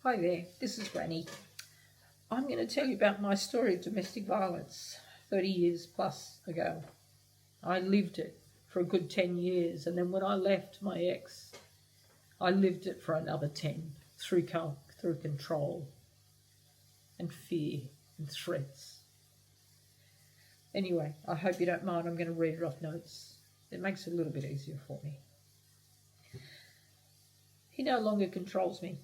Hi there, this is Granny. I'm going to tell you about my story of domestic violence 30 years plus ago. I lived it for a good 10 years, and then when I left my ex, I lived it for another 10 through control and fear and threats. Anyway, I hope you don't mind. I'm going to read it off notes. It makes it a little bit easier for me. He no longer controls me.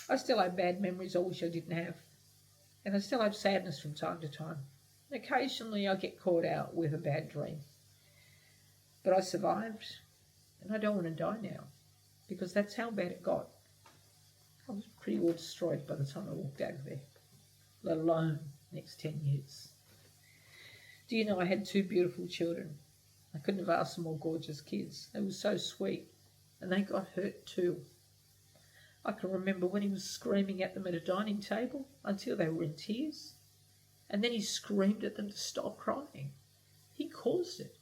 I still have bad memories I wish I didn't have. And I still have sadness from time to time. Occasionally I get caught out with a bad dream. But I survived, and I don't want to die now, because that's how bad it got. I was pretty well destroyed by the time I walked out of there, let alone the next 10 years. Do you know I had 2 beautiful children? I couldn't have asked for more gorgeous kids. They were so sweet, and they got hurt too. I can remember when he was screaming at them at a dining table until they were in tears, and then he screamed at them to stop crying. He caused it.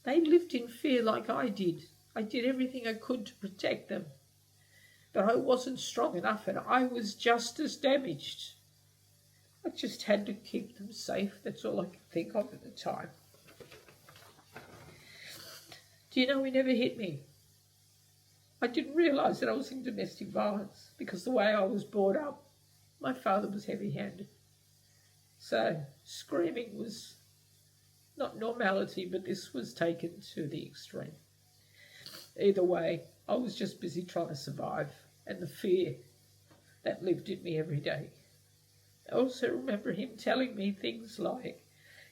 They lived in fear like I did. I did everything I could to protect them, but I wasn't strong enough, and I was just as damaged. I just had to keep them safe. That's all I could think of at the time. Do you know he never hit me? I didn't realise that I was in domestic violence because the way I was brought up, my father was heavy-handed. So screaming was not normality, but this was taken to the extreme. Either way, I was just busy trying to survive, and the fear that lived in me every day. I also remember him telling me things like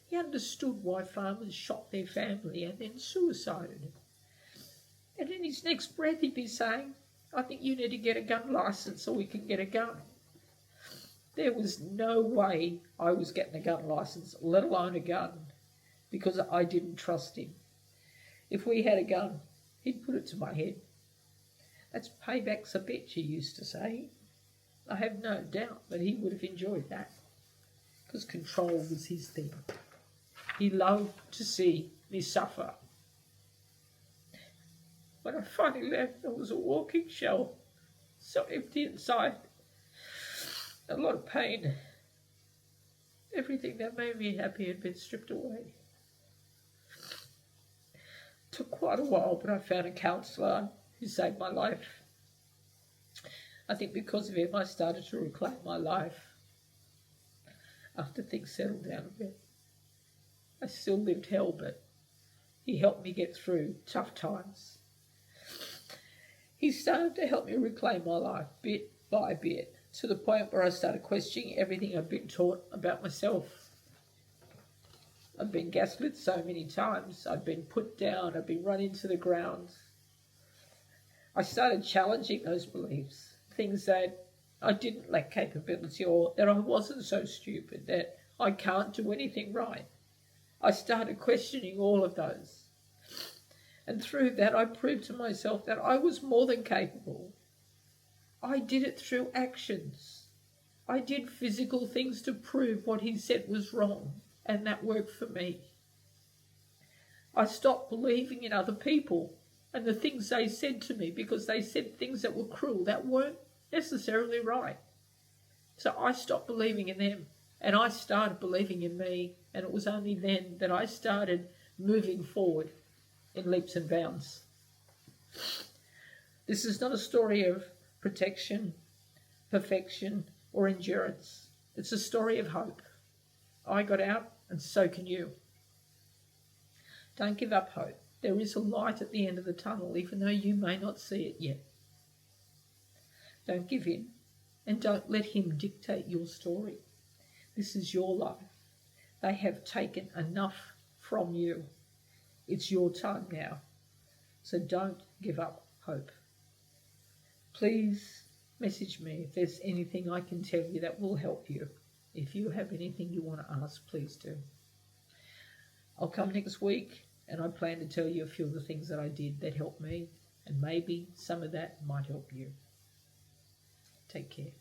he understood why farmers shot their family and then suicided. And in his next breath he'd be saying, I think you need to get a gun licence so we can get a gun. There was no way I was getting a gun licence, let alone a gun, because I didn't trust him. If we had a gun, he'd put it to my head. That's payback's a bitch, he used to say. I have no doubt that he would have enjoyed that, because control was his thing. He loved to see me suffer. When I finally left, I was a walking shell, so empty inside. A lot of pain. Everything that made me happy had been stripped away. It took quite a while, but I found a counsellor who saved my life. I think because of him, I started to reclaim my life after things settled down a bit. I still lived hell, but he helped me get through tough times. He started to help me reclaim my life bit by bit, to the point where I started questioning everything I'd been taught about myself. I've been gaslit so many times. I've been put down. I've been run into the ground. I started challenging those beliefs, things that I didn't lack capability, or that I wasn't so stupid, that I can't do anything right. I started questioning all of those. And through that, I proved to myself that I was more than capable. I did it through actions. I did physical things to prove what he said was wrong, and that worked for me. I stopped believing in other people and the things they said to me, because they said things that were cruel, that weren't necessarily right. So I stopped believing in them, and I started believing in me, and it was only then that I started moving forward in leaps and bounds. This is not a story of protection, perfection, or endurance. It's a story of hope. I got out, and so can you. Don't give up hope. There is a light at the end of the tunnel, even though you may not see it yet. Don't give in, and don't let him dictate your story. This is your life. They have taken enough from you. It's your time now, so don't give up hope. Please message me if there's anything I can tell you that will help you. If you have anything you want to ask, please do. I'll come next week, and I plan to tell you a few of the things that I did that helped me, and maybe some of that might help you. Take care.